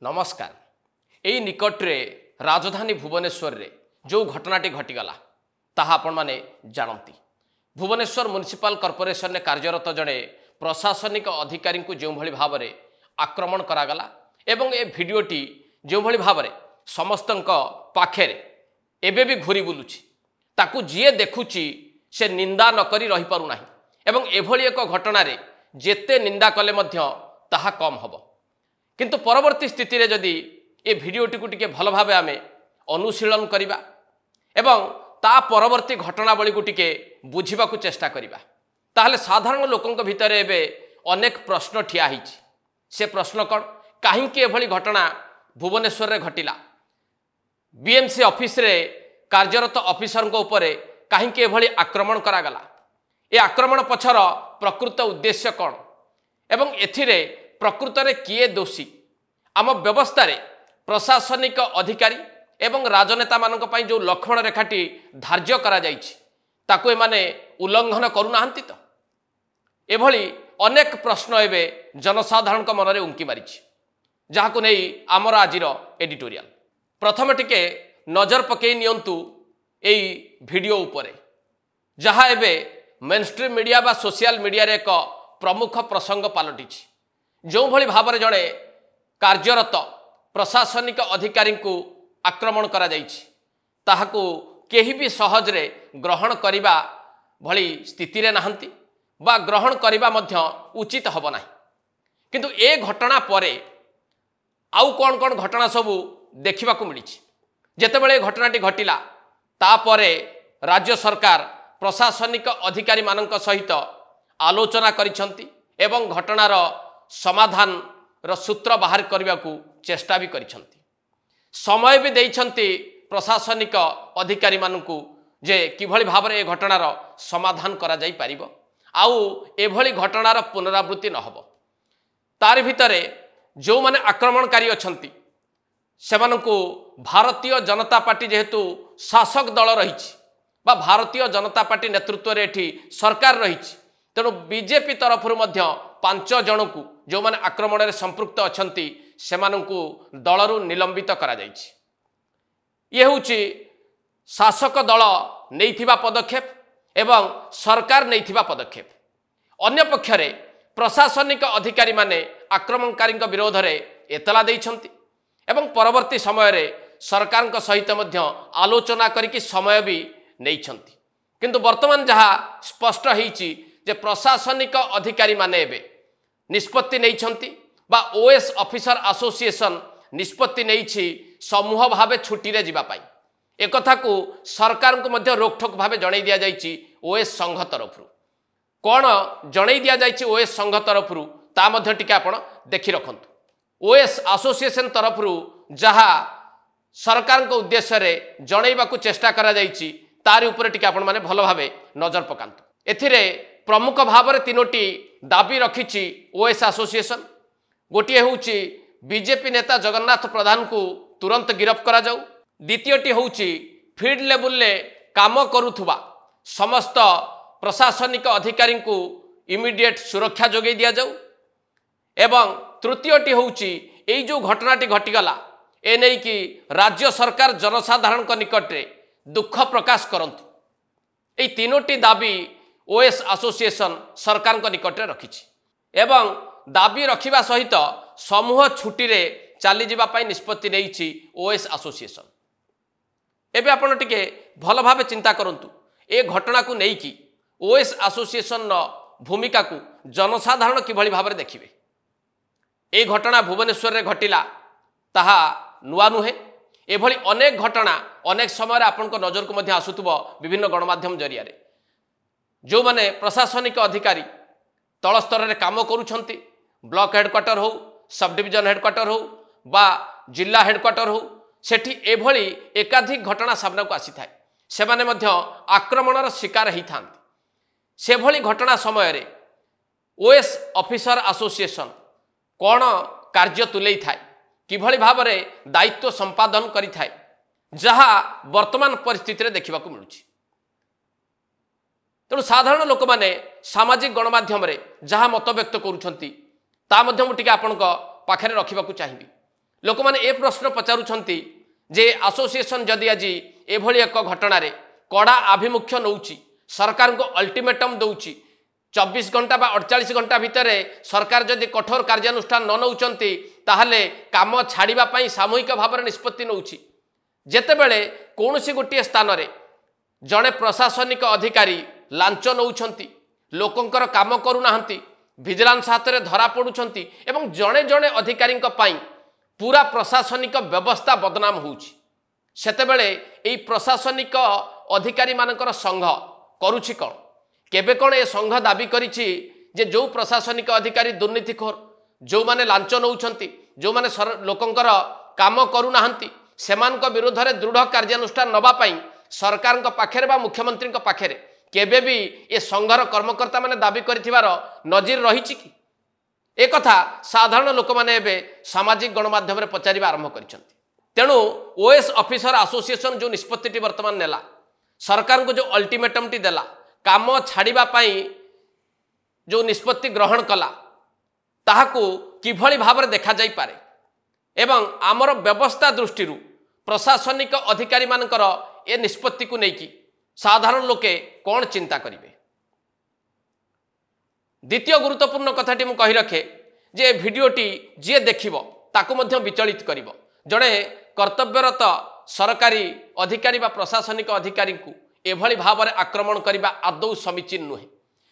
नमस्कार। यही निकटरे राजधानी भुवनेश्वर रे जो घटनाटी घटीगला ताहा आपण माने जानती। भुवनेश्वर म्युनिसिपल कॉर्पोरेशन ने कार्यरत जड़े प्रशासनिक अधिकारी को जो भली भाव में आक्रमण करागला एवं ए भिडटी जो भली भाव में समस्त पाखे एबे भी घूरी बुलुची ताकू जी देखुची से निंदा नकरी रही पारुना एवं एभली एक घटना रे जेते निंदा कले मध्य ताहा कम हबो। किंतु परवर्ती स्थिति रे जदि ए भिडियोटी को टिके भल भाव आमे अनुशीलन करिबा एवं ता परवर्ती घटनावली को टिके बुझिबा को चेष्टा करिबा ताहले साधारण लोकंक भितर एबे अनेक प्रश्न ठिया हिची। से प्रश्न कौन कहीं एभली घटना भुवनेश्वर रे घटिला, बीएमसी ऑफिस रे कार्यरत ऑफिसर उपरे कहीं एभली आक्रमण करागला, ए आक्रमण पछर प्रकृत उद्देश्य कौन एवं एथिरे प्रकृत रे किए दोषी। आम व्यवस्था रे प्रशासनिक अधिकारी एवं राजनेता मानक पई जो लक्षण रेखाटी धार्य करा जाइछि ताकू एमाने उल्लंघन करूनाहांती तो एभली अनेक प्रश्न एबे जनसाधारण मन में उंकी मारिछि जहाकू नहीं आमर आजिर एडिटोरियल। प्रथम टिके नजर पकई नियंतु एई वीडियो उपरे जहा एबे मेनस्ट्रीम मीडिया बा सोशल मीडिया रे एक प्रमुख प्रसंग पलटिछि। जो भली भाव में जड़े कार्यरत प्रशासनिक अधिकारी को आक्रमण करा जाइछि ताहाकू केही भी सहजरे ग्रहण करिबा भली स्थिति रे नाहंती बा ग्रहण करिबा मध्य उचित हब नाही। किंतु ए घटना परे आउ कौन कौन घटना सबू देखा मिली जेतेबेले घटनाटी घटिला तापरे राज्य सरकार प्रशासनिक अधिकारी मानक सहित आलोचना करिसंती एवं घटनार समाधान र सूत्र बाहर करने को चेष्टा भी करिसंती। समय भी देइछंती प्रशासनिक अधिकारी मानकु जे किभली भाव में ए घटनार समाधान करा जाई परिबो आउ एभली घटनार पुनरावृत्ति न हबो। तार भितरे जो माने आक्रमणकारी अछंती सेमानकु भारतीय जनता पार्टी जेहेतु शासक दल रहिछि बा भारतीय जनता पार्टी नेतृत्व रे एठी सरकार रहिछि तेणु बीजेपी तरफ मध्य 5 जन को जो माने आक्रमण रे संपृक्त अछंती सेमानकु दलरु निलंबित करा जाइछि। ये होछि शासक दल नैथिबा पदक्षेप एवं सरकार नैथिबा पदक्षेप। अन्य पक्षरे प्रशासनिक अधिकारी माने आक्रमणकारी विरोध रे एतला दैछंती एवं परवर्ती समय रे सरकार सहित मध्य आलोचना करिकि समय भी नैछंती। किंतु वर्तमान जहा स्पष्ट होईछि जे प्रशासनिक अधिकारी माने एबे निष्पत्ति नैछंती बा ओएस ऑफिसर एसोसिएशन निष्पत्ति नैछि समूह भावे छुट्टी रे जिबा पाई। एक कथा को सरकार को मध्य रोकठोक भावे जणाई दिया जाइछि ओएस संघ तरफरु। कौन जणाई दिया जाइछि ओएस संघ तरफरु ता मध्य टिके आपण देखि रखंतु। ओएस एसोसिएशन तरफरु जहा सरकार को उद्देश्य रे जणाइबा को चेष्टा करा जाइछि तारि ऊपर टिके आपण माने भलो भावे नजर पकांतु। एथिरे प्रमुख भाव में 3टी दाबी रखिछि ओएस एसोसिएशन। गोटे होउछि बीजेपी नेता जगन्नाथ प्रधान को तुरंत गिरफ्त करा जाऊ। द्वितीयटी होउछि फील्ड लेवल ले काम करुथुबा समस्त प्रशासनिक अधिकारी को इमिडिएट सुरक्षा जोगै दिया जाऊ। एवं तृतीयटी होउछि एई जो घटनाटी घटिगला ए नै कि राज्य सरकार जनसाधारण को निकट रे दुख प्रकाश करंतु। एई 3टी दाबी ओएस एसोसिएशन सरकार को निकट रे रखिछि एवं दाबी रखिबा सहित समूह छुट्टी रे चली जिबा पई निष्पत्ति नैछि ओएस एसोसिएशन। एबे आपण टिके भल भावे चिंता करंतु ए घटना को नै कि ओएस एसोसिएशन न भूमिका को जनसाधारण किभली भाव में देखिबे। ए घटना भुवनेश्वर रे घटिला ताहा नुआ नुहे। एभली अनेक घटना अनेक समय आपण नजर को मध्य आसुथबो विभिन्न गणमाध्यम जरिया रे जो माने प्रशासनिक अधिकारी तल स्तर रे काम करूछंती ब्लॉक हेडक्वार्टर हो सब डिविजन हेडक्वार्टर हो बा जिला हेडक्वार्टर हो सेठी एभली एकाधिक घटना सामना को आसी थाए सेमाने मध्य आक्रमणर शिकार होई थांती। सेभली घटना समय रे ओएस ऑफिसर एसोसिएशन कौन कार्य तुले थाए किभली भाव में दायित्व संपादन करि थाए जहा वर्तमान परिस्थिति रे देखिबा को मिलुछि। तेणु साधारण लोक माने सामाजिक गणमाध्यम रे जहा मत व्यक्त करूछंती ता मध्य मु टिके आपनक पाखरे रखिबा को चाहिबी लोक मैंने ए प्रश्न पचारुछंती जे एसोसिएशन जदि आज एभली एक घटना कड़ा आभिमुख्य नौची सरकार को अल्टीमेटम दौची 24 घंटा बा 48 घंटा भितर सरकार जदि कठोर कार्यानुष्ठान न नौचंती ताहले काम छाड़िबा पई सामूहिक भाव में निष्पत्ति नौची जेतेबेले कौनसी गोटे स्थान रे जड़े प्रशासनिक अधिकारी लांच नौचंती लोकंकर काम करूनाहांती विजिलेंस हाथ में धरा पड़ुछंती एवं जड़े जड़े अधिकारी पूरा प्रशासनिक व्यवस्था बदनाम होउछि सेतेबेले एई प्रशासनिक अधिकारी मानकर संघ करुछि कोन केबे कोन ए संघ दाबी करिछि जे जो प्रशासनिक अधिकारी दुर्नीतिखोर जो माने लांच नौचंती जो माने लोकंकर काम करूनाहांती सेमानक विरोध में दृढ़ कार्यानुष्ठान नबा पई सरकार पाखे बा मुख्यमंत्री पाखे केबे भी ए संघर कर्मकर्ता माने दाबी करिथिबार नजीर रहिछि कि एक कथा साधारण लोक माने एबे सामाजिक गणमाध्यम में पचारिबा आरंभ करिसंती तेणु ओएस ऑफिसर एसोसिएशन जो निष्पत्ति वर्तमान नेला सरकार को जो अल्टीमेटम टी देला काम छाड़िबा पई जो निष्पत्ति ग्रहण कला ताहाकू किभली भाव में देखा जाई पारे एवं आमर व्यवस्था दृष्टि प्रशासनिक अधिकारी मानकर ए निष्पत्ति को लेकिन साधारण लोके कौन चिंता करेंगे। द्वितीय गुरुत्वपूर्ण कथाटी मु कही रखे जे भिडियोटी जी देखिबो ताकू मध्य विचलित करिवो जड़े कर्तव्यरत सरकारी अधिकारी बा प्रशासनिक अधिकारी को एभली भाव में आक्रमण करने आदौ समीचीन नुहे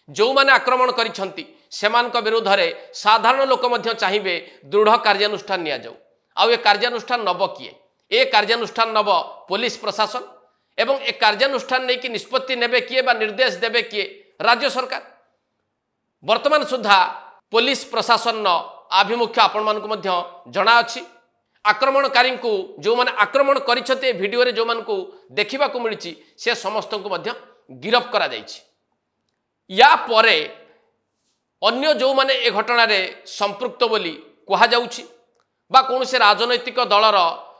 जो माने आक्रमण करिसंती सेमानक विरोध में साधारण लोक मध्य चाहिए दृढ़ कार्यानुष्ठान निया जाऊ आउ ए कार्यानुष्ठान नब किए ए कार्यानुष्ठान नब पुलिस प्रशासन एवं ए कार्यानुष्ठान नहीं कि निष्पत्ति नेबे किए बा निर्देश देबे किए राज्य सरकार वर्तमान सुधा पुलिस प्रशासन आभिमुख्य आपण मानकु मध्य जଣା अछि आक्रमणकारी को जो माने आक्रमण करिसते वीडियो रे जो मानकु देखिबा को मिलिछि से समस्त को मध्य गिरफ्त करा जाइछि या परे अन्य जो माने ए घटना रे संपृक्त बोली कहा जाउछि बा कौन से राजनैतिक दलर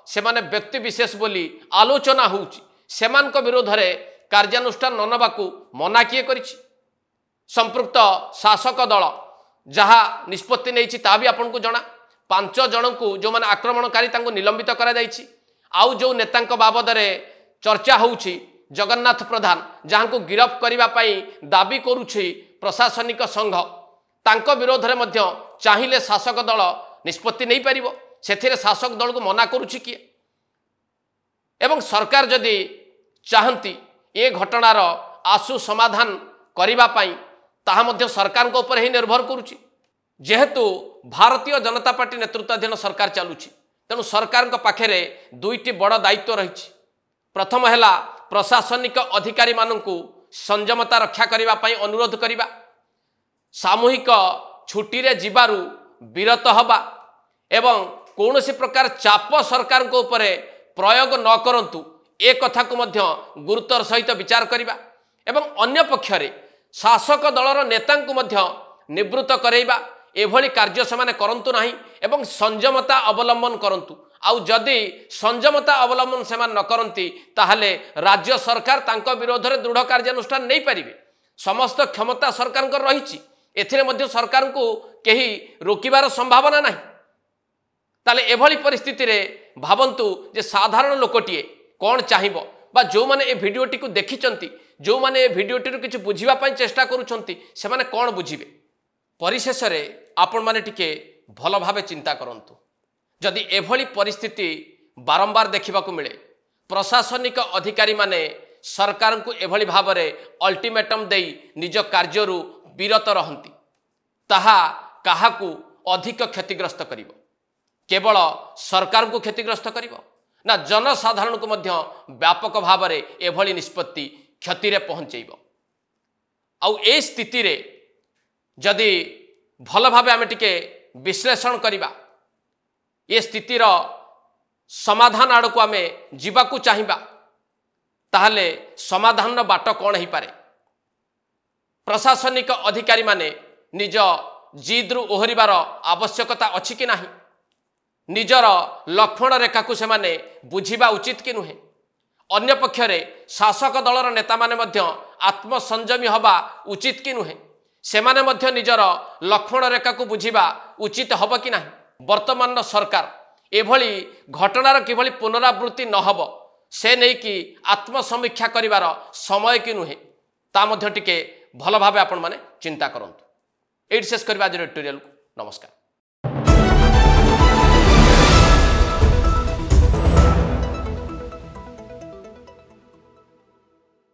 से माने व्यक्ति विशेष बोली आलोचना होउछि सेमानक विरोध में कार्यानुष्ठान न नबाकू मना किए करिछि संपृक्त शासक दल जहाँ निष्पत्ति नहीं ता भी आपन को जना 5 जन को जो माने आक्रमणकारी तांको निलंबित करा जाइछि आउ जो नेतांक बाबद रे चर्चा होउछि जगन्नाथ प्रधान जहाँ को गिरफ्त करिबा पई दाबी करुछि प्रशासनिक संघ तांको विरोध में मध्य चाहिए शासक दल निष्पत्ति नहीं पारिबो सेथिरे शासक दल को मना करुछि किए एवं सरकार जदि चाहती ए घटनार आशु समाधान करिबा पई ताहा मध्य सरकार को ऊपर ही निर्भर करुछि जेहेतु भारतीय जनता पार्टी नेतृत्वाधीन सरकार चलुछि तेणु सरकार पाखे दुईटी बड़ दायित्व रही प्रथम है प्रशासनिक अधिकारी मानू संयमता रक्षा करने अनुरोध करने सामूहिक छुट्टी रे जीवारु विरत हवा एवं कौन सी प्रकार चाप सरकार को ऊपर प्रयोग न करंतु ए कथा को मध्य गुरुतर सहित विचार करने एवं अन्य पक्षरे शासक दलर नेता को मध्य निवृत्त करैबा एभली कार्य से करंतु नाही एवं संयमता अवलंबन करंतु आउ जदि संयमता अवलंबन से न करती ताहले राज्य सरकार तांको विरोध में दृढ़ कार्यानुष्ठान नहीं पारिबे समस्त क्षमता सरकार को रही एथिरे मध्य सरकार को कहीं रोकिबार संभावना नहीं ताले एभली परिस्थिति रे भावंतु जे साधारण लोकटीए कौन चाहिबो बा जो माने ए भिडियोटी को देखिचंती जो माने ए भिडियोटी रो किछि बुझिबा पई चेष्टा करूचंती से माने कौन बुझिबे परिशेष रे आपण माने टिके भल भावे चिंता करंतु जदि एभली परिस्थिति बारंबार देखा मिले प्रशासनिक अधिकारी माने सरकार को एभली भाव में अल्टीमेटम दे निज कार्यरू विरत रहंती ताहा काहाकू अधिक क्षतिग्रस्त करिवो केवल सरकार को क्षतिग्रस्त करिवो ना जनसाधारण को मध्य व्यापक भाव में एभली निष्पत्ति क्षति रे पहुंचेइबो आउ ए स्थिति रे जदि भल भाव आम टिके विश्लेषण करिबा ये स्थितिर समाधान आड़ को आम जीवाकू चाहिबा ताहले समाधान बाट कौन हो पारे प्रशासनिक अधिकारी माने निज जिद्रु ओहरिबार आवश्यकता अछि कि नाही निजर लक्ष्मण रेखा को से माने बुझिबा उचित कि नुहे अन्य पक्षरे शासक दलर नेता माने मध्य आत्मसंयमी हवा उचित कि नुहे सेमाने मध्य निजर लक्ष्मण रेखा को बुझिबा उचित हब कि नाही वर्तमान सरकार एभली घटनार किभली पुनरावृत्ति नहब से नहीं कि आत्मसमीक्षा करिवार समय कि नुहे ता मध्य टिके भल भावे आपण माने चिंता करंतु। एट शेष करबा आज एडिटोरियल। नमस्कार।